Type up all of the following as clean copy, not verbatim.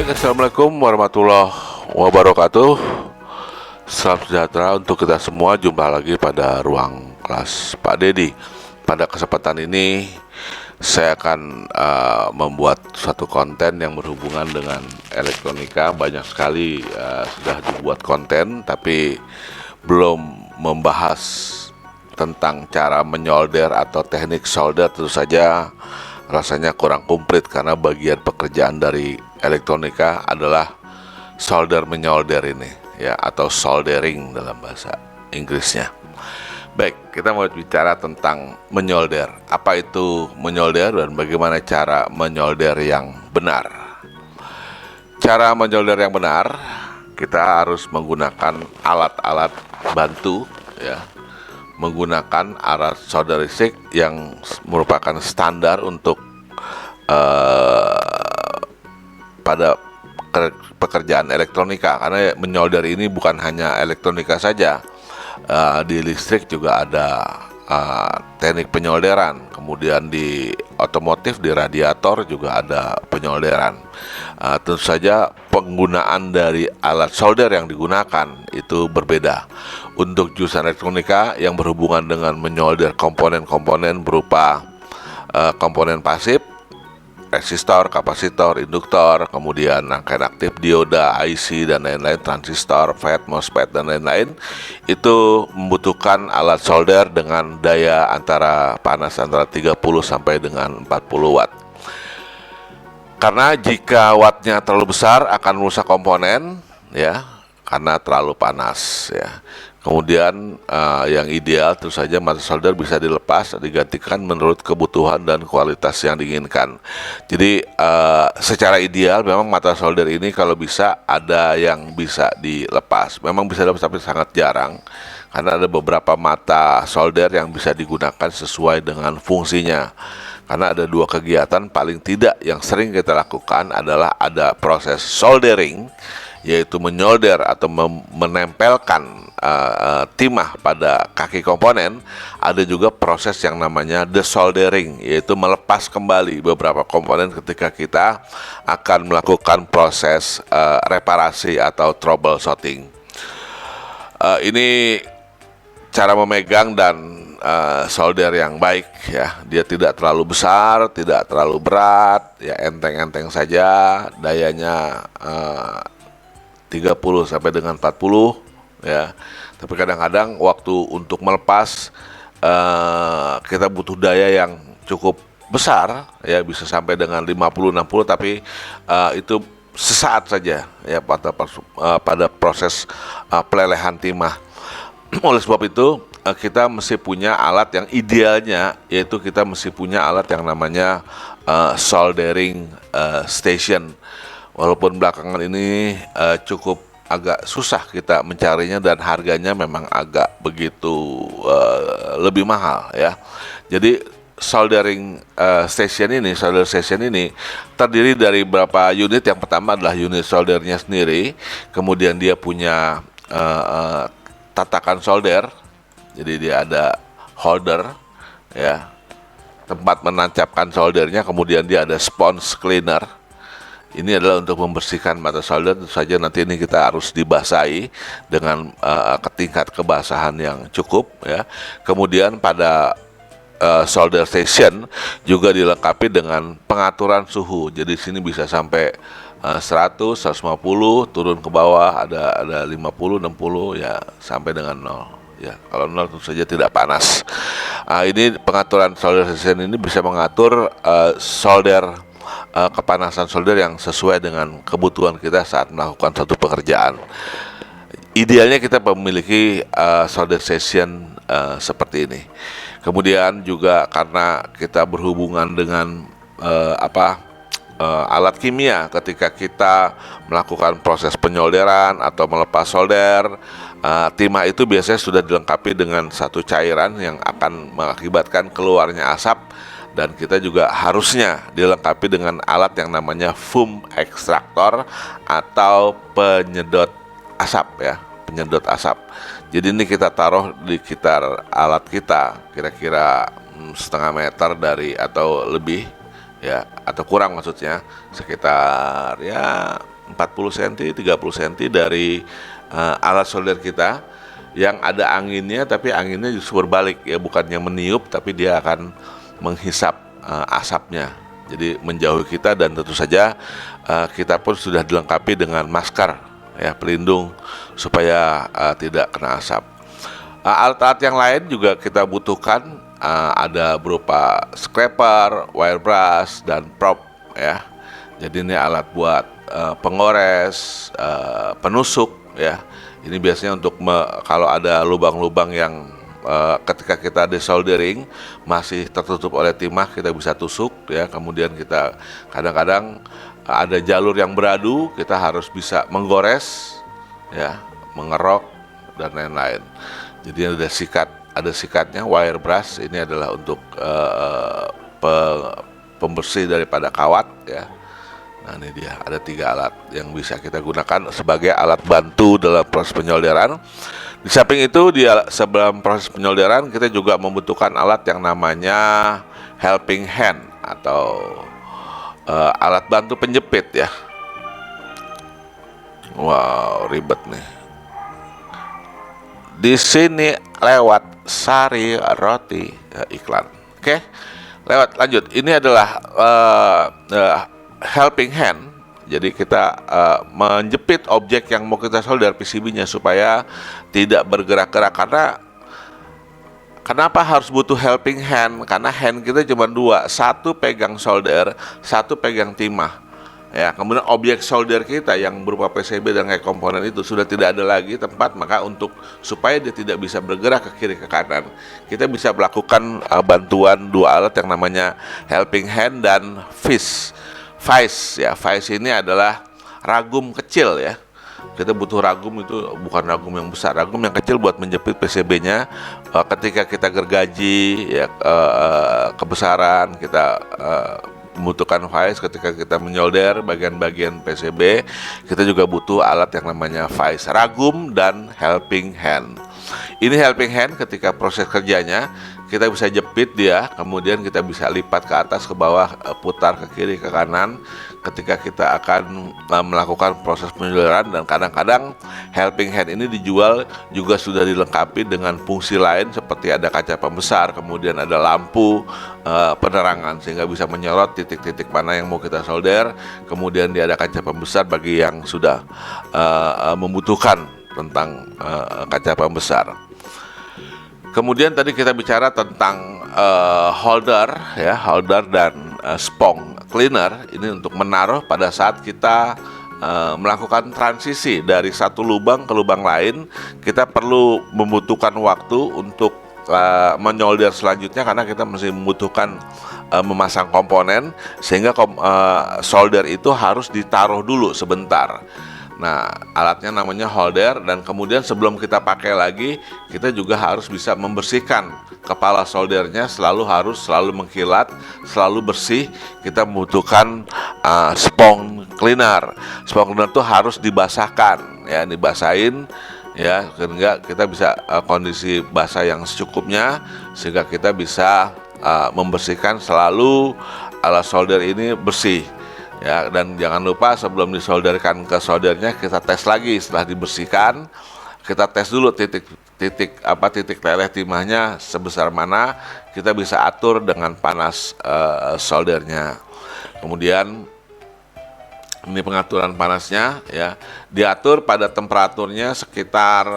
Baik, assalamualaikum warahmatullahi wabarakatuh. Salam sejahtera untuk kita semua. Jumpa lagi pada ruang kelas Pak Dedi. Pada kesempatan ini saya akan membuat suatu konten yang berhubungan dengan elektronika. Banyak sekali sudah dibuat konten, tapi belum membahas tentang cara menyolder atau teknik solder. Tentu saja rasanya kurang komplit karena bagian pekerjaan dari elektronika adalah solder menyolder ini ya, atau soldering dalam bahasa Inggrisnya. Baik, kita mau bicara tentang menyolder. Apa itu menyolder dan bagaimana cara menyolder yang benar? Cara menyolder yang benar, kita harus menggunakan alat-alat bantu ya, menggunakan alat solder listrik yang merupakan standar untuk pada pekerjaan elektronika, karena menyolder ini bukan hanya elektronika saja. Di listrik juga ada teknik penyolderan, kemudian di otomotif, di radiator juga ada penyolderan. Tentu saja penggunaan dari alat solder yang digunakan itu berbeda. Untuk jurusan elektronika yang berhubungan dengan menyolder komponen-komponen berupa komponen pasif, resistor, kapasitor, induktor, kemudian rangkaian aktif, dioda, IC, dan lain-lain, transistor, FET, MOSFET, dan lain-lain, itu membutuhkan alat solder dengan daya panas antara 30 sampai dengan 40 watt. Karena jika wattnya terlalu besar akan merusak komponen ya, karena terlalu panas ya. Kemudian yang ideal tentu saja mata solder bisa dilepas, digantikan menurut kebutuhan dan kualitas yang diinginkan. Jadi secara ideal memang mata solder ini kalau bisa ada yang bisa dilepas. Memang bisa dilepas tapi sangat jarang, karena ada beberapa mata solder yang bisa digunakan sesuai dengan fungsinya. Karena ada dua kegiatan paling tidak yang sering kita lakukan adalah ada proses soldering, yaitu menyolder atau menempelkan timah pada kaki komponen. Ada juga proses yang namanya desoldering, yaitu melepas kembali beberapa komponen ketika kita akan melakukan proses reparasi atau troubleshooting. Ini cara memegang dan solder yang baik ya. Dia tidak terlalu besar, tidak terlalu berat ya, enteng-enteng saja. Dayanya 30 sampai dengan 40 ya. Tapi kadang-kadang waktu untuk melepas kita butuh daya yang cukup besar ya, bisa sampai dengan 50-60, tapi itu sesaat saja ya pada proses pelelehan timah. Oleh sebab itu kita mesti punya alat yang idealnya, yaitu kita mesti punya alat yang namanya soldering station. Walaupun belakangan ini cukup agak susah kita mencarinya dan harganya memang agak begitu lebih mahal ya. Jadi solder station ini terdiri dari beberapa unit. Yang pertama adalah unit soldernya sendiri, kemudian dia punya tatakan solder. Jadi dia ada holder ya, tempat menancapkan soldernya, kemudian dia ada sponge cleaner. Ini adalah untuk membersihkan mata solder. Tentu saja nanti ini kita harus dibasahi dengan tingkat kebasahan yang cukup ya. Kemudian pada solder station juga dilengkapi dengan pengaturan suhu. Jadi sini bisa sampai 100, 150, turun ke bawah ada 50, 60 ya, sampai dengan 0 ya. Kalau 0 tentu saja tidak panas. Ini pengaturan solder station ini bisa mengatur solder, kepanasan solder yang sesuai dengan kebutuhan kita saat melakukan satu pekerjaan. Idealnya kita memiliki solder station seperti ini. Kemudian juga karena kita berhubungan dengan alat kimia, ketika kita melakukan proses penyolderan atau melepas solder, timah itu biasanya sudah dilengkapi dengan satu cairan yang akan mengakibatkan keluarnya asap. Dan kita juga harusnya dilengkapi dengan alat yang namanya foam extractor atau penyedot asap ya, penyedot asap. Jadi ini kita taruh di sekitar alat kita, kira-kira setengah meter dari atau lebih ya, atau kurang maksudnya, sekitar ya 40 cm 30 cm dari alat solder kita yang ada anginnya, tapi anginnya justru berbalik ya, bukannya meniup tapi dia akan menghisap asapnya, jadi menjauhi kita. Dan tentu saja kita pun sudah dilengkapi dengan masker ya, pelindung supaya tidak kena asap. Alat-alat yang lain juga kita butuhkan, ada berupa scraper, wire brush, dan prop ya. Jadi ini alat buat pengores, penusuk ya. Ini biasanya untuk kalau ada lubang-lubang yang ketika kita desoldering masih tertutup oleh timah, kita bisa tusuk ya. Kemudian kita kadang-kadang ada jalur yang beradu, kita harus bisa menggores ya, mengerok dan lain-lain. Jadi ada sikatnya, wire brush ini adalah untuk pembersih daripada kawat ya. Nah ini dia, ada 3 alat yang bisa kita gunakan sebagai alat bantu dalam proses penyolderan. Di samping itu, sebelum proses penyolderan kita juga membutuhkan alat yang namanya helping hand atau alat bantu penjepit ya. Wow, ribet nih. Di sini lewat Sari Roti iklan. Oke, lanjut. Ini adalah helping hand. Jadi kita menjepit objek yang mau kita solder PCB-nya supaya tidak bergerak-gerak. Karena kenapa harus butuh helping hand? Karena hand kita cuma 2, satu pegang solder, satu pegang timah. Ya, kemudian objek solder kita yang berupa PCB dan kayak komponen itu sudah tidak ada lagi tempat, maka supaya dia tidak bisa bergerak ke kiri ke kanan, kita bisa melakukan bantuan 2 alat yang namanya helping hand dan vice ya. Vice ini adalah ragum kecil ya. Kita butuh ragum, itu bukan ragum yang besar, ragum yang kecil buat menjepit PCB-nya. Ketika kita gergaji ya, kebesaran kita membutuhkan vice. Ketika kita menyolder bagian-bagian PCB, kita juga butuh alat yang namanya vice, ragum dan helping hand. Ini helping hand, ketika proses kerjanya kita bisa jepit dia, kemudian kita bisa lipat ke atas ke bawah, putar ke kiri ke kanan ketika kita akan melakukan proses penyolderan. Dan kadang-kadang helping hand ini dijual juga sudah dilengkapi dengan fungsi lain, seperti ada kaca pembesar, kemudian ada lampu penerangan sehingga bisa menyorot titik-titik mana yang mau kita solder. Kemudian dia ada kaca pembesar bagi yang sudah membutuhkan tentang kaca pembesar. Kemudian tadi kita bicara tentang holder dan spong cleaner. Ini untuk menaruh pada saat kita melakukan transisi dari satu lubang ke lubang lain. Kita perlu membutuhkan waktu untuk menyolder selanjutnya, karena kita masih membutuhkan memasang komponen, sehingga solder itu harus ditaruh dulu sebentar. Nah, alatnya namanya holder, dan kemudian sebelum kita pakai lagi, kita juga harus bisa membersihkan kepala soldernya. Selalu mengkilat, selalu bersih. Kita membutuhkan spong cleaner. Spong cleaner itu harus dibasahkan, ya, dibasahin, ya, sehingga kita bisa kondisi basah yang secukupnya, sehingga kita bisa membersihkan selalu alat solder ini bersih. Ya, dan jangan lupa sebelum disolderkan ke soldernya, kita tes lagi. Setelah dibersihkan, kita tes dulu titik leleh timahnya sebesar mana, kita bisa atur dengan panas soldernya. Kemudian ini pengaturan panasnya ya, diatur pada temperaturnya sekitar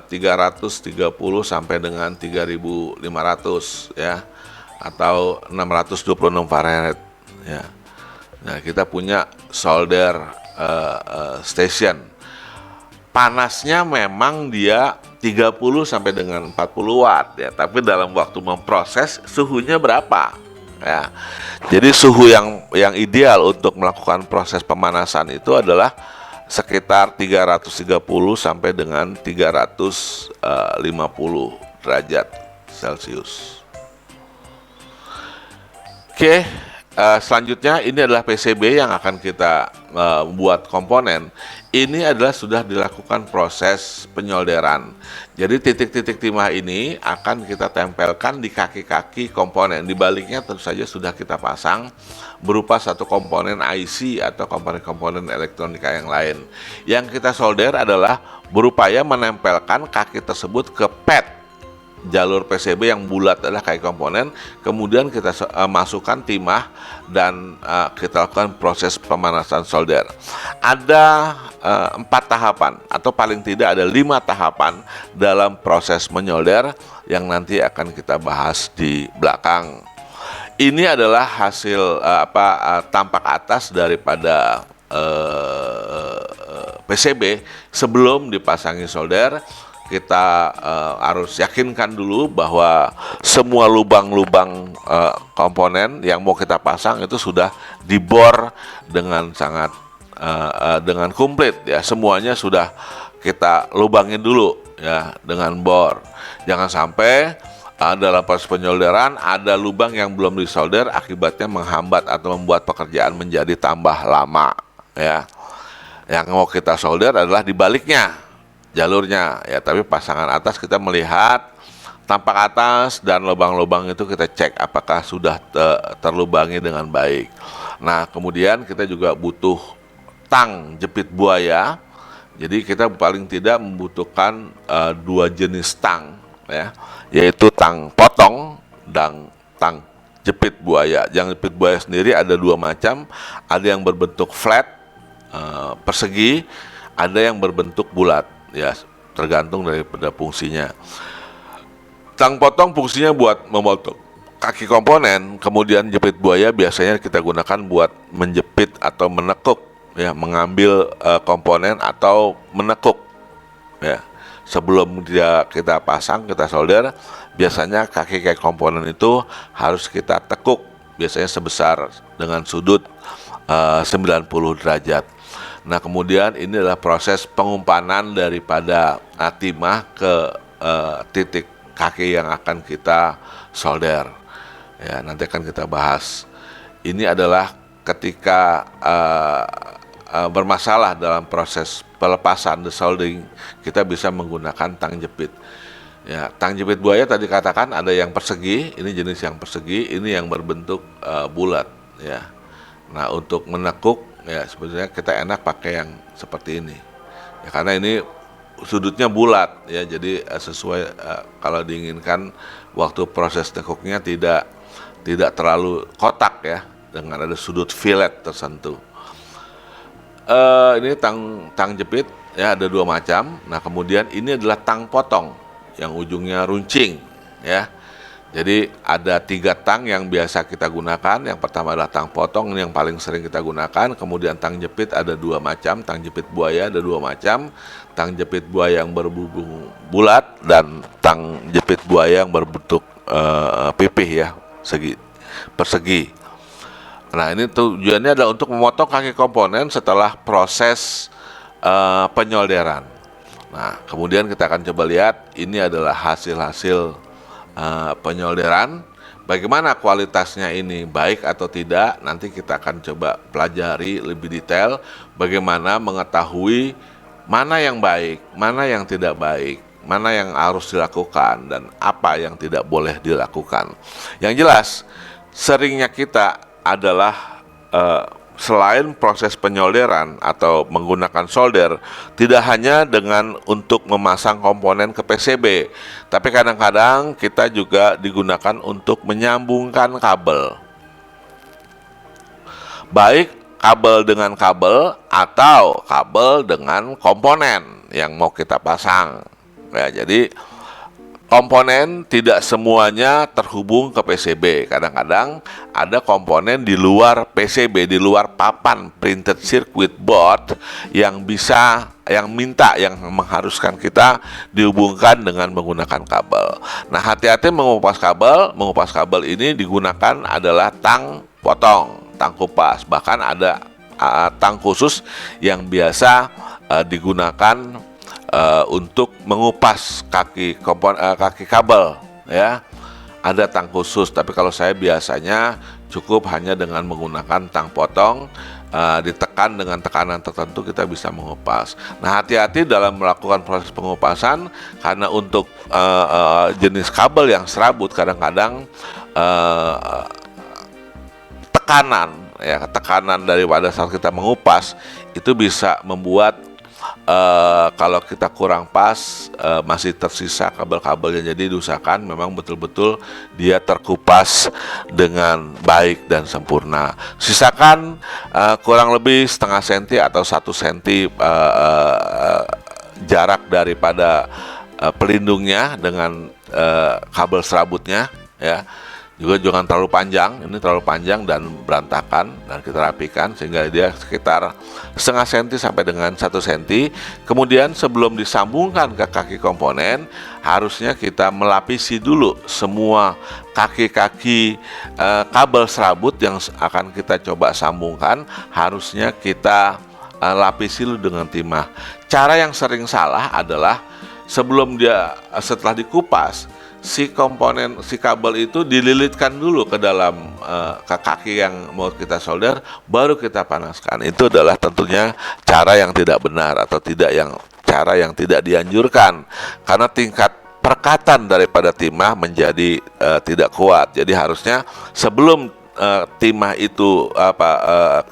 330 sampai dengan 3500 ya, atau 626 Fahrenheit ya. Nah, kita punya solder station. Panasnya memang dia 30 sampai dengan 40 watt ya, tapi dalam waktu memproses suhunya berapa? Ya. Jadi suhu yang ideal untuk melakukan proses pemanasan itu adalah sekitar 330 sampai dengan 350 derajat Celcius. Oke. selanjutnya ini adalah PCB yang akan kita buat komponen. Ini adalah sudah dilakukan proses penyolderan. Jadi titik-titik timah ini akan kita tempelkan di kaki-kaki komponen. Di baliknya tentu saja sudah kita pasang berupa satu komponen IC atau komponen-komponen elektronika yang lain. Yang kita solder adalah berupaya menempelkan kaki tersebut ke pad jalur PCB yang bulat adalah kayak komponen, kemudian kita masukkan timah dan kita lakukan proses pemanasan solder. Ada 4 tahapan atau paling tidak ada 5 tahapan dalam proses menyolder yang nanti akan kita bahas di belakang. Ini adalah hasil tampak atas daripada PCB sebelum dipasangi solder. Kita harus yakinkan dulu bahwa semua lubang-lubang komponen yang mau kita pasang itu sudah dibor dengan sangat dengan komplit ya, semuanya sudah kita lubangin dulu ya dengan bor. Jangan sampai dalam proses penyolderan ada lubang yang belum disolder, akibatnya menghambat atau membuat pekerjaan menjadi tambah lama ya. Yang mau kita solder adalah di baliknya jalurnya ya, tapi pasangan atas kita melihat tampak atas dan lubang-lubang itu kita cek apakah sudah terlubangi dengan baik. Nah, kemudian kita juga butuh tang jepit buaya. Jadi kita paling tidak membutuhkan 2 jenis tang ya, yaitu tang potong dan tang jepit buaya. Yang jepit buaya sendiri ada 2 macam, ada yang berbentuk flat persegi, ada yang berbentuk bulat ya, tergantung daripada fungsinya. Tang potong fungsinya buat memotong kaki komponen, kemudian jepit buaya biasanya kita gunakan buat menjepit atau menekuk ya, mengambil komponen atau menekuk ya. Sebelum kita pasang, kita solder, biasanya kaki-kaki komponen itu harus kita tekuk, biasanya sebesar dengan sudut 90 derajat. Nah, kemudian ini adalah proses pengumpanan daripada timah ke titik kaki yang akan kita solder. Ya, nanti akan kita bahas. Ini adalah ketika bermasalah dalam proses pelepasan desoldering, kita bisa menggunakan tang jepit. Ya, tang jepit buaya tadi katakan ada yang persegi, ini jenis yang persegi, ini yang berbentuk bulat. Ya, nah untuk menekuk ya sebenarnya kita enak pakai yang seperti ini ya, karena ini sudutnya bulat ya, jadi sesuai kalau diinginkan waktu proses tekuknya tidak terlalu kotak ya, dengan ada sudut fillet tersentuh. Ini tang jepit ya, ada 2 macam. Nah, kemudian ini adalah tang potong yang ujungnya runcing ya. Jadi ada 3 tang yang biasa kita gunakan. Yang pertama adalah tang potong, ini yang paling sering kita gunakan. Kemudian tang jepit ada 2 macam, tang jepit buaya ada 2 macam. Tang jepit buaya yang berhubung bulat dan tang jepit buaya yang berbentuk pipih ya, persegi. Nah, ini tujuannya adalah untuk memotong kaki komponen setelah proses penyolderan. Nah, kemudian kita akan coba lihat ini adalah hasil-hasil penyolderan. Bagaimana kualitasnya ini, baik atau tidak, nanti kita akan coba pelajari lebih detail bagaimana mengetahui mana yang baik, mana yang tidak baik, mana yang harus dilakukan dan apa yang tidak boleh dilakukan. Yang jelas seringnya kita adalah selain proses penyolderan atau menggunakan solder, tidak hanya dengan untuk memasang komponen ke PCB, tapi kadang-kadang kita juga digunakan untuk menyambungkan kabel. Baik kabel dengan kabel atau kabel dengan komponen yang mau kita pasang. Ya, jadi komponen tidak semuanya terhubung ke PCB. Kadang-kadang ada komponen di luar PCB, di luar papan printed circuit board yang mengharuskan kita dihubungkan dengan menggunakan kabel. Nah, hati-hati mengupas kabel. Mengupas kabel ini digunakan adalah tang potong, tang kupas. Bahkan ada tang khusus yang biasa digunakan untuk mengupas kaki kabel ya, ada tang khusus. Tapi kalau saya biasanya cukup hanya dengan menggunakan tang potong, ditekan dengan tekanan tertentu kita bisa mengupas. Nah, hati-hati dalam melakukan proses pengupasan karena untuk jenis kabel yang serabut kadang-kadang tekanan daripada saat kita mengupas itu bisa membuat kalau kita kurang pas masih tersisa kabel-kabelnya. Jadi diusahakan memang betul-betul dia terkupas dengan baik dan sempurna. Sisakan kurang lebih setengah senti atau 1 senti jarak daripada pelindungnya dengan kabel serabutnya, ya. Juga jangan terlalu panjang, ini terlalu panjang dan berantakan, dan kita rapikan sehingga dia sekitar setengah senti sampai dengan 1 senti. Kemudian sebelum disambungkan ke kaki komponen, harusnya kita melapisi dulu semua kaki-kaki kabel serabut yang akan kita coba sambungkan. Harusnya kita lapisi dulu dengan timah. Cara yang sering salah adalah setelah dikupas, si kabel itu dililitkan dulu ke dalam ke kaki yang mau kita solder, baru kita panaskan. Itu adalah tentunya cara yang tidak benar atau cara yang tidak dianjurkan, karena tingkat perekatan daripada timah menjadi tidak kuat. Jadi harusnya sebelum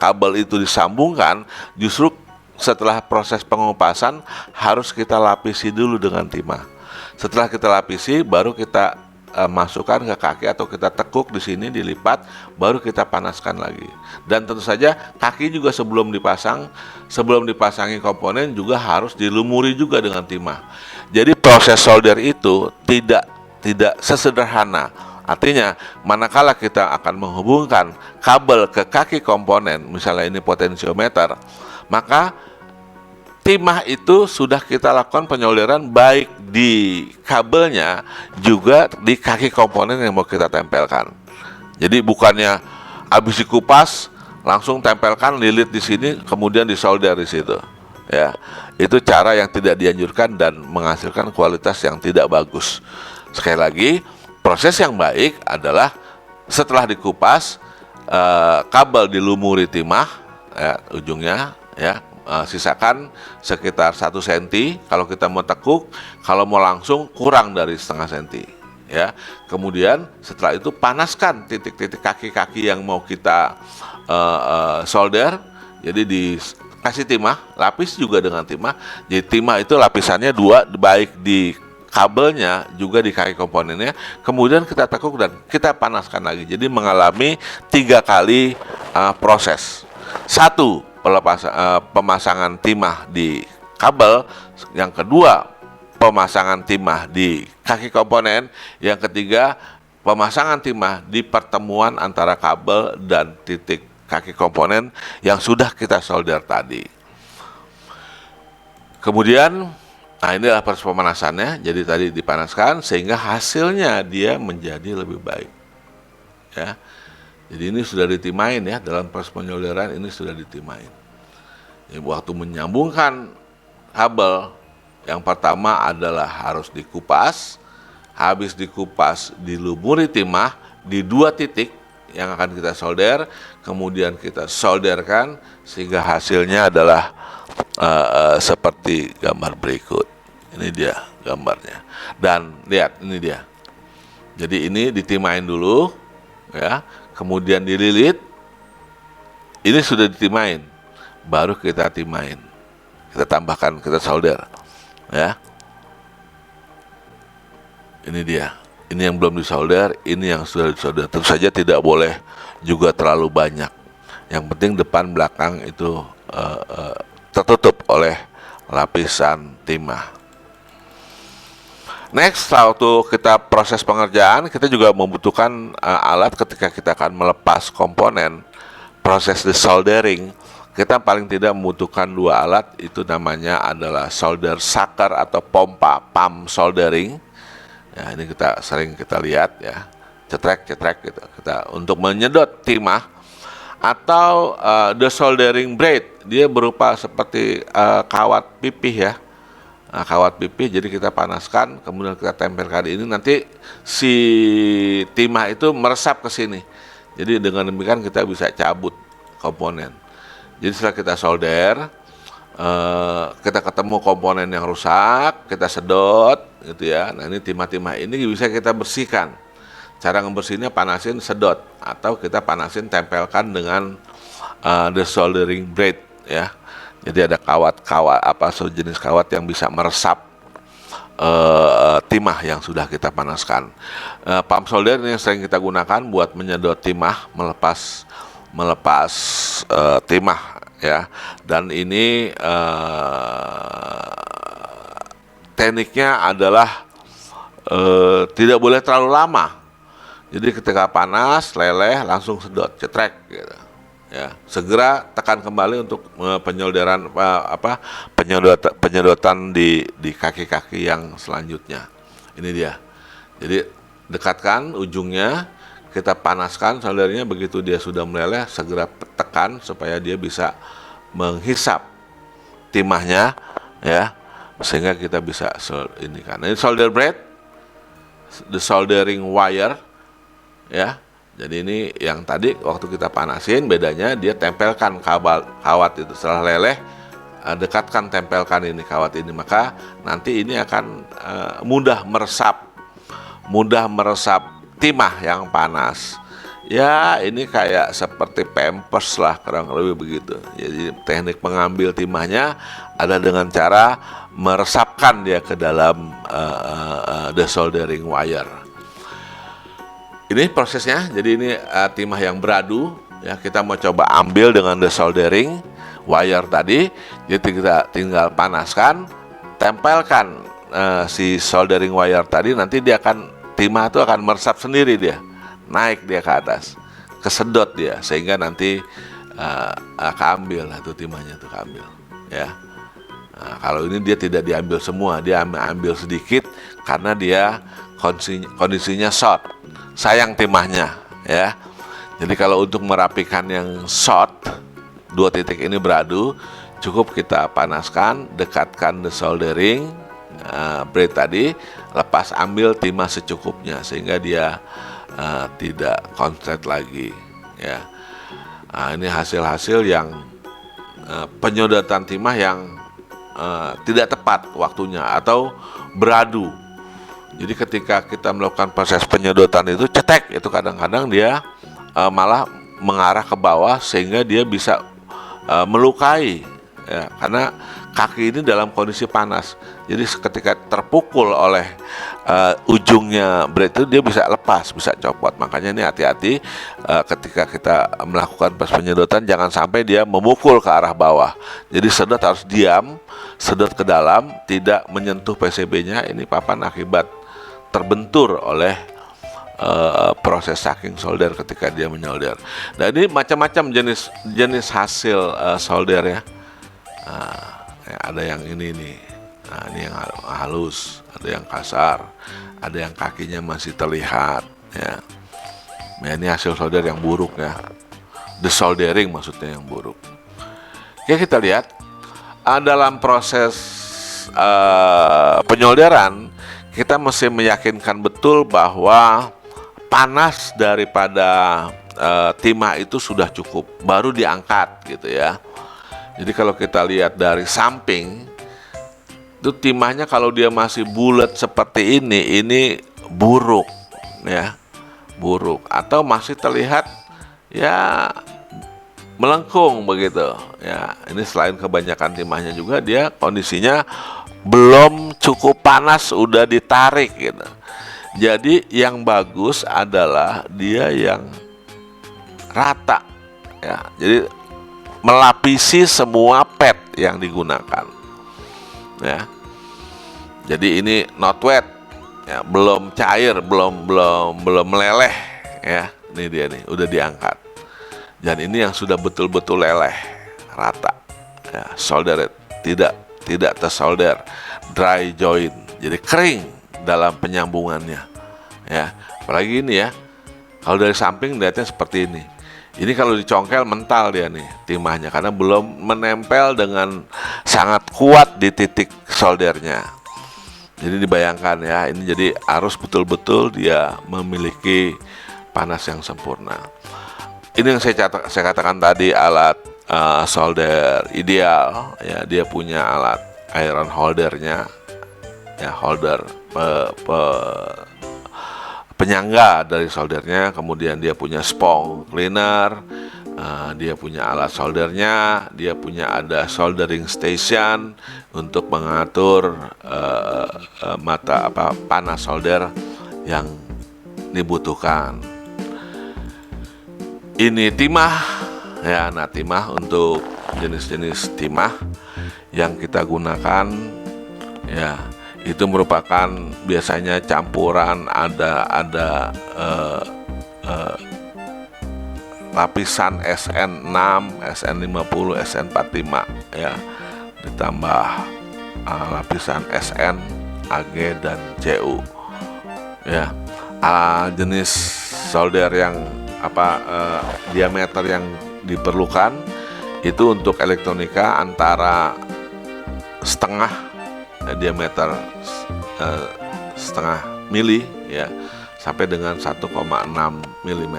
kabel itu disambungkan, justru setelah proses pengupasan harus kita lapisi dulu dengan timah. Setelah kita lapisi, baru kita masukkan ke kaki atau kita tekuk di sini, dilipat, baru kita panaskan lagi. Dan tentu saja kaki juga sebelum dipasangi komponen juga harus dilumuri juga dengan timah. Jadi proses solder itu tidak sesederhana. Artinya, manakala kita akan menghubungkan kabel ke kaki komponen, misalnya ini potensiometer, maka timah itu sudah kita lakukan penyolderan baik di kabelnya juga di kaki komponen yang mau kita tempelkan. Jadi bukannya habis dikupas langsung tempelkan lilit di sini kemudian disolder di situ. Ya, itu cara yang tidak dianjurkan dan menghasilkan kualitas yang tidak bagus. Sekali lagi, proses yang baik adalah setelah dikupas kabel dilumuri timah, ujungnya, ya. Sisakan sekitar 1 senti kalau kita mau tekuk, kalau mau langsung kurang dari setengah senti, ya. Kemudian setelah itu panaskan titik-titik kaki-kaki yang mau kita solder. Jadi dikasih timah, lapis juga dengan timah. Jadi timah itu lapisannya 2, baik di kabelnya juga di kaki komponennya. Kemudian kita tekuk dan kita panaskan lagi. Jadi mengalami 3 kali proses. 1, pemasangan timah di kabel. Yang kedua, pemasangan timah di kaki komponen. Yang ketiga, pemasangan timah di pertemuan antara kabel dan titik kaki komponen yang sudah kita solder tadi. Kemudian, nah inilah proses pemanasannya. Jadi tadi dipanaskan sehingga hasilnya dia menjadi lebih baik, ya. Jadi ini sudah ditimain, ya, dalam proses penyolderan ini sudah ditimain. Jadi waktu menyambungkan kabel, yang pertama adalah harus dikupas. Habis dikupas dilumuri timah di 2 titik yang akan kita solder. Kemudian kita solderkan sehingga hasilnya adalah seperti gambar berikut. Ini dia gambarnya. Dan lihat, ini dia. Jadi ini ditimain dulu, ya. Kemudian dililit. Ini sudah ditimain, baru kita timain, kita tambahkan, kita solder, ya. Ini dia, ini yang belum disolder, ini yang sudah disolder. Tentu saja tidak boleh juga terlalu banyak. Yang penting depan belakang itu tertutup oleh lapisan timah. Next, waktu kita proses pengerjaan, kita juga membutuhkan alat ketika kita akan melepas komponen. Proses desoldering, kita paling tidak membutuhkan 2 alat. Itu namanya adalah solder sucker atau pompa, pump soldering. Ya, ini sering kita lihat, ya, cetrek gitu. Kita untuk menyedot timah. Atau desoldering blade, dia berupa seperti kawat pipih, ya. Nah, kawat pipih, jadi kita panaskan, kemudian kita tempelkan ini, nanti si timah itu meresap ke sini. Jadi dengan demikian kita bisa cabut komponen. Jadi setelah kita solder, kita ketemu komponen yang rusak, kita sedot gitu ya. Nah ini timah-timah ini bisa kita bersihkan. Cara ngebersihinnya panasin sedot, atau kita panasin tempelkan dengan desoldering blade ya. Jadi ada kawat-kawat sejenis kawat yang bisa meresap timah yang sudah kita panaskan. Pump solder ini yang sering kita gunakan buat menyedot timah, melepas timah ya. Dan ini tekniknya adalah tidak boleh terlalu lama. Jadi ketika panas, leleh, langsung sedot, cetrek gitu. Ya, segera tekan kembali untuk penyolderan penyedotan di kaki-kaki yang selanjutnya. Ini dia. Jadi dekatkan ujungnya, kita panaskan soldernya, begitu dia sudah meleleh, segera tekan supaya dia bisa menghisap timahnya ya, sehingga kita bisa ini kan. Ini solder blade, the soldering wire ya. Jadi ini yang tadi waktu kita panasin, bedanya dia tempelkan kawat itu setelah leleh, dekatkan, tempelkan ini kawat ini, maka nanti ini akan mudah meresap timah yang panas. Ya ini kayak seperti pampers lah, kurang lebih begitu. Jadi teknik mengambil timahnya ada dengan cara meresapkan dia ke dalam desoldering wire. Ini prosesnya. Jadi ini timah yang beradu ya, kita mau coba ambil dengan desoldering wire tadi. Jadi kita tinggal panaskan, tempelkan si soldering wire tadi, nanti dia akan, timah itu akan meresap sendiri, dia naik dia ke atas, kesedot dia, sehingga nanti keambil itu timahnya tuh, keambil ya. Nah, kalau ini dia tidak diambil semua, dia ambil sedikit karena dia kondisinya short, sayang timahnya ya. Jadi kalau untuk merapikan yang short, dua titik ini beradu, cukup kita panaskan, dekatkan desoldering blade tadi, lepas ambil timah secukupnya sehingga dia tidak konslet lagi ya. Nah, ini hasil-hasil yang penyedotan timah yang tidak tepat waktunya atau beradu. Jadi ketika kita melakukan proses penyedotan itu cetek, itu kadang-kadang dia malah mengarah ke bawah sehingga dia bisa melukai ya, karena kaki ini dalam kondisi panas. Jadi ketika terpukul oleh ujungnya blade itu, dia bisa lepas, bisa copot. Makanya ini hati-hati ketika kita melakukan proses penyedotan, jangan sampai dia memukul ke arah bawah. Jadi sedot harus diam, sedot ke dalam, tidak menyentuh PCB-nya. Ini papan akibat terbentur oleh proses sucking solder ketika dia menyolder. Nah ini macam-macam jenis hasil solder ya. Ada yang ini nih, nah, ini yang halus, ada yang kasar, ada yang kakinya masih terlihat ya. Nah, ini hasil solder yang buruk ya, desoldering maksudnya yang buruk. Oke, kita lihat dalam proses penyolderan, kita mesti meyakinkan betul bahwa panas daripada timah itu sudah cukup, baru diangkat gitu ya. Jadi kalau kita lihat dari samping, itu timahnya kalau dia masih bulat seperti ini buruk ya, buruk, atau masih terlihat ya melengkung begitu ya. Ini selain kebanyakan timahnya juga dia kondisinya belum cukup panas, udah ditarik gitu. Jadi yang bagus adalah dia yang rata ya. Jadi melapisi semua pad yang digunakan ya. Jadi ini not wet ya, belum cair, belum meleleh ya. Ini dia nih, udah diangkat. Dan ini yang sudah betul-betul leleh, rata ya, soldered, tidak tersolder, dry joint, jadi kering dalam penyambungannya ya. Apalagi ini ya, kalau dari samping lihatnya seperti ini. Ini kalau dicongkel mental dia nih timahnya, karena belum menempel dengan sangat kuat di titik soldernya. Jadi dibayangkan ya, ini jadi harus betul-betul dia memiliki panas yang sempurna. Ini yang saya katakan tadi, alat solder ideal ya. Dia punya alat iron holdernya ya, holder penyangga dari soldernya, kemudian dia punya spong cleaner, dia punya alat soldernya, dia punya ada soldering station untuk mengatur mata panas solder yang dibutuhkan. Ini timah ya. Nah, timah untuk jenis-jenis timah yang kita gunakan ya, itu merupakan biasanya campuran ada lapisan SN6, SN50, SN45 ya, ditambah lapisan SN, AG dan CU ya. Jenis solder yang diameter yang diperlukan itu untuk elektronika antara setengah diameter setengah mili ya, sampai dengan 1,6 mm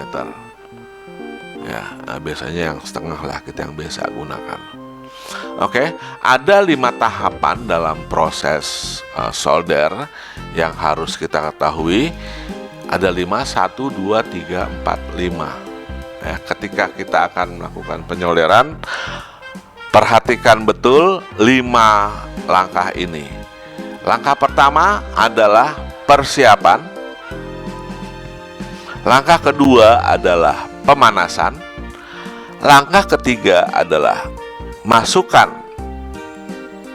ya. Biasanya yang setengah lah kita yang biasa gunakan. Oke, ada 5 tahapan dalam proses solder yang harus kita ketahui. Ada 5, 1, 2, 3, 4, 5 ya. Ketika kita akan melakukan penyolderan, perhatikan betul 5 langkah ini. Langkah pertama adalah persiapan. Langkah kedua adalah pemanasan. Langkah ketiga adalah masukkan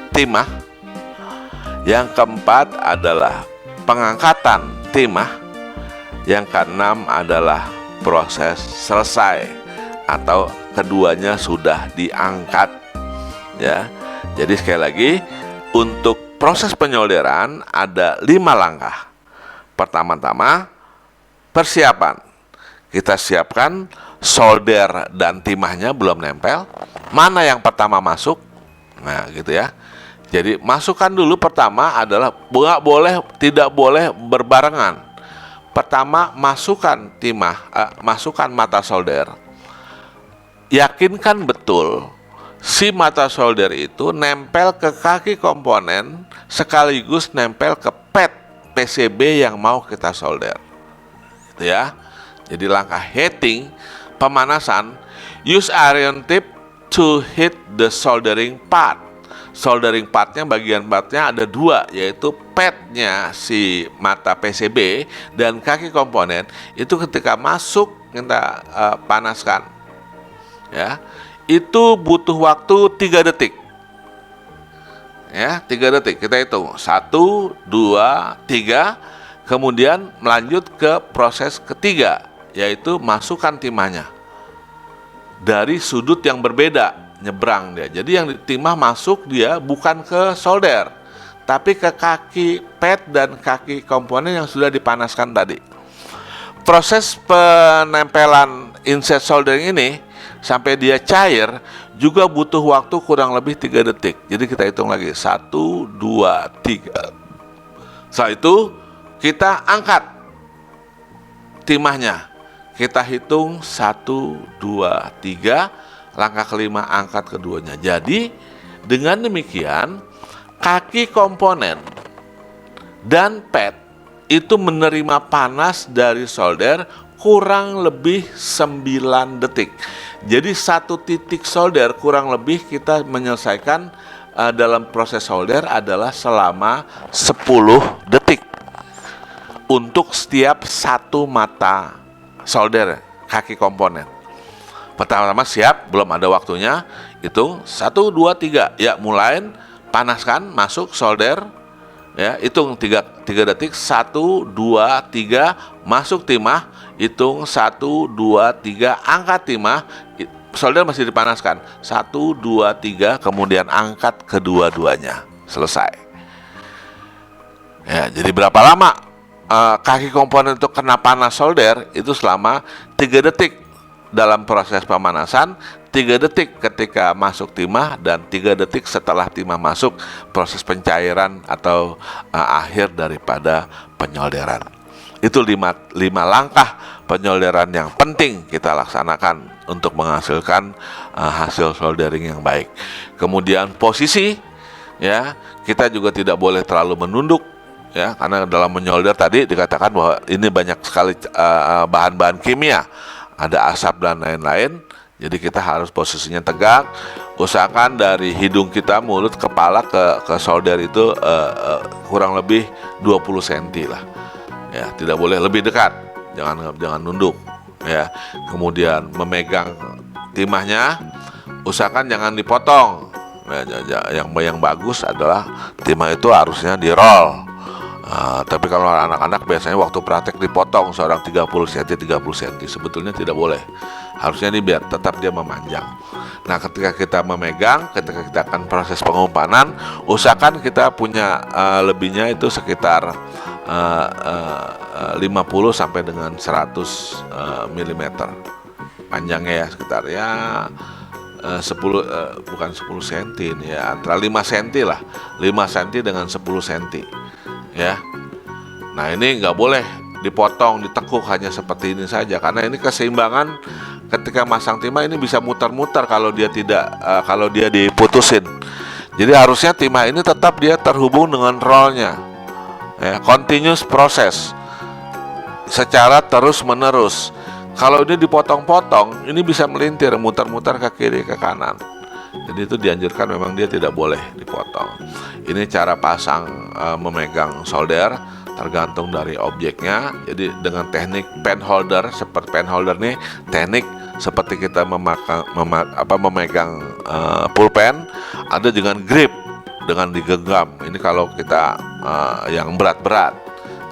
timah. Yang keempat adalah pengangkatan timah. Yang keenam adalah proses selesai atau keduanya sudah diangkat ya. Jadi sekali lagi, untuk proses penyolderan ada 5 langkah. Pertama-tama persiapan. Kita siapkan solder dan timahnya belum nempel. Mana yang pertama masuk? Nah, gitu ya. Jadi masukkan dulu, pertama adalah tidak boleh berbarengan. Pertama, masukkan timah, masukkan mata solder. Yakinkan betul si mata solder itu nempel ke kaki komponen sekaligus nempel ke pad PCB yang mau kita solder. Gitu ya. Jadi langkah heating, pemanasan, use iron tip to hit the soldering part. Soldering partnya, bagian partnya ada 2, yaitu padnya si mata PCB dan kaki komponen. Itu ketika masuk kita panaskan ya. Itu butuh waktu 3 detik ya, 3 detik kita hitung 1, 2, 3. Kemudian melanjut ke proses ketiga, yaitu masukkan timahnya dari sudut yang berbeda, nyebrang dia. Jadi yang timah masuk dia bukan ke solder, tapi ke kaki pad dan kaki komponen yang sudah dipanaskan tadi. Proses penempelan inset soldering ini sampai dia cair juga butuh waktu kurang lebih 3 detik. Jadi kita hitung lagi 1, 2, 3. Setelah itu kita angkat timahnya. Kita hitung 1, 2, 3. Langkah kelima, angkat keduanya. Jadi dengan demikian kaki komponen dan pad itu menerima panas dari solder kurang lebih 9 detik. Jadi 1 titik solder kurang lebih kita menyelesaikan dalam proses solder adalah selama 10 detik untuk setiap 1 mata solder kaki komponen. Pertama-tama siap, belum ada waktunya, hitung 1, 2, 3 ya, mulai panaskan, masuk solder ya, hitung 3 detik, 1, 2, 3, masuk timah, hitung 1, 2, 3, angkat timah, solder masih dipanaskan, 1, 2, 3, kemudian angkat kedua-duanya, selesai ya. Jadi berapa lama kaki komponen itu kena panas solder? Itu selama 3 detik dalam proses pemanasan, 3 detik ketika masuk timah, dan 3 detik setelah timah masuk proses pencairan atau akhir daripada penyolderan. Itu 5 langkah penyolderan yang penting kita laksanakan untuk menghasilkan hasil soldering yang baik. Kemudian posisi, ya, kita juga tidak boleh terlalu menunduk, ya, karena dalam menyolder tadi dikatakan bahwa ini banyak sekali bahan-bahan kimia, ada asap dan lain-lain. Jadi kita harus posisinya tegak. Usahakan dari hidung kita, mulut, kepala ke solder itu kurang lebih 20 cm lah. Ya, tidak boleh lebih dekat. Jangan nunduk, ya. Kemudian memegang timahnya, usahakan jangan dipotong. Ya, yang bagus adalah timah itu harusnya di roll. Tapi kalau anak-anak biasanya waktu praktek dipotong seorang 30 cm. Sebetulnya tidak boleh. Harusnya ini biar tetap dia memanjang. Nah, ketika kita memegang, ketika kita akan proses pengumpanan, usahakan kita punya lebihnya itu sekitar 50 sampai dengan 100 mm panjangnya, ya, sekitar ya 10 cm ini, ya, antara 5 cm lah, 5 cm dengan 10 cm, ya. Nah, ini nggak boleh dipotong, ditekuk hanya seperti ini saja, karena ini keseimbangan ketika masang timah ini bisa muter-muter kalau dia kalau dia diputusin. Jadi harusnya timah ini tetap dia terhubung dengan rollnya, ya, continuous proses secara terus-menerus. Kalau ini dipotong-potong, ini bisa melintir, muter-muter ke kiri ke kanan. Jadi itu dianjurkan, memang dia tidak boleh dipotong. Ini cara pasang memegang solder, tergantung dari objeknya. Jadi dengan teknik pen holder, seperti pen holder nih, teknik seperti kita memegang pulpen. Ada dengan grip, dengan digenggam. Ini kalau kita yang berat-berat.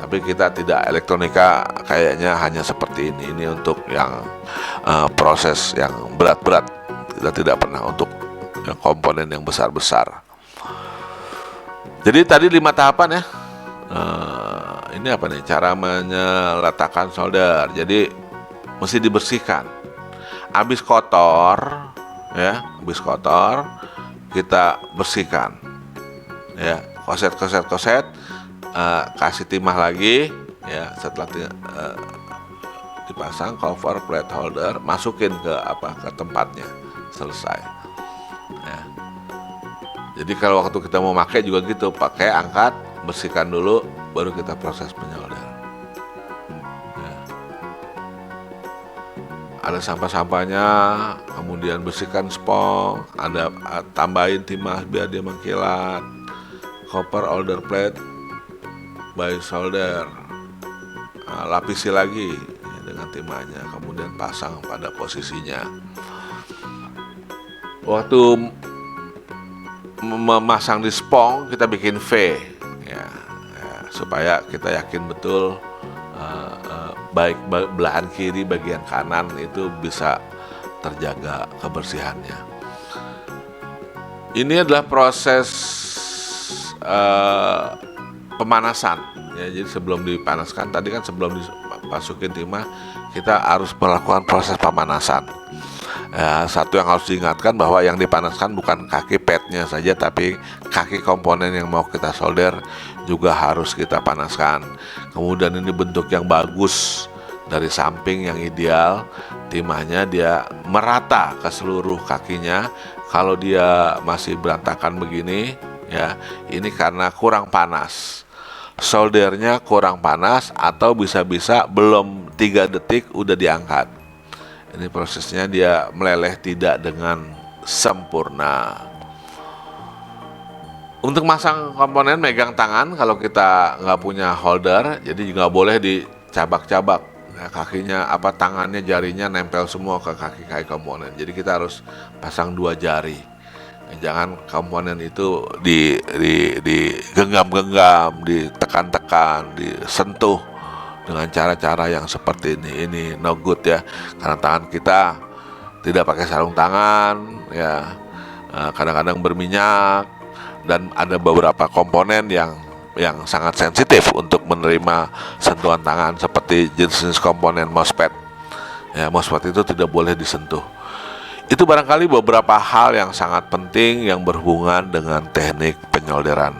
Tapi kita tidak, elektronika kayaknya hanya seperti ini. Ini untuk yang proses yang berat-berat. Kita tidak pernah untuk yang komponen yang besar-besar. Jadi tadi 5 tahapan, ya. Ini apa nih? Cara menyeletakkan solder. Jadi mesti dibersihkan. Habis kotor, ya, habis kotor kita bersihkan, ya, koset, kasih timah lagi, ya. Setelah dipasang cover plate holder, masukin ke tempatnya, selesai, ya. Jadi kalau waktu kita mau pakai juga gitu, pakai, angkat, bersihkan dulu, baru kita proses menyolder, ya. Ada sampah-sampahnya, kemudian bersihkan spong, ada tambahin timah biar dia mengkilat, copper holder plate by solder, lapisi lagi, ya, dengan timahnya, kemudian pasang pada posisinya. Waktu memasang di spong, kita bikin V, ya, supaya kita yakin betul baik belahan kiri bagian kanan itu bisa terjaga kebersihannya. Ini adalah proses pemanasan, ya. Jadi sebelum dipanaskan tadi kan, sebelum dimasukin timah, kita harus melakukan proses pemanasan. Satu yang harus diingatkan bahwa yang dipanaskan bukan kaki padnya saja, tapi kaki komponen yang mau kita solder juga harus kita panaskan. Kemudian ini bentuk yang bagus dari samping yang ideal, timahnya dia merata ke seluruh kakinya. Kalau dia masih berantakan begini, ya, ini karena kurang panas, soldernya kurang panas, atau bisa-bisa belum 3 detik udah diangkat. Ini prosesnya dia meleleh tidak dengan sempurna. Untuk masang komponen, megang tangan kalau kita nggak punya holder, jadi juga boleh dicabak-cabak, ya, kakinya, tangannya, jarinya nempel semua ke kaki komponen. Jadi kita harus pasang 2 jari. Jangan komponen itu digenggam-genggam, ditekan-tekan, disentuh dengan cara-cara yang seperti ini. Ini no good, ya, karena tangan kita tidak pakai sarung tangan, ya, kadang-kadang berminyak, dan ada beberapa komponen yang sangat sensitif untuk menerima sentuhan tangan, seperti jenis komponen MOSFET, ya. MOSFET itu tidak boleh disentuh. Itu barangkali beberapa hal yang sangat penting yang berhubungan dengan teknik penyolderan.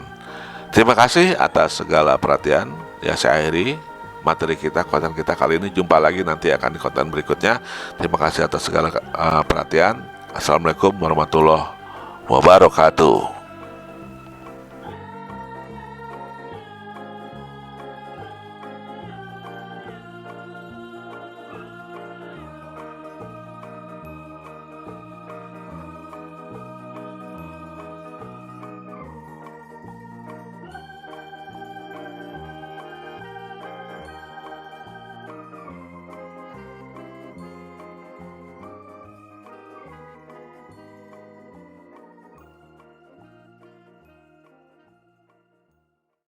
Terima kasih atas segala perhatian, ya. Saya akhiri. materi kita, konten kita kali ini. Jumpa lagi nanti akan di konten berikutnya. Terima kasih atas segala perhatian. Assalamualaikum warahmatullahi wabarakatuh.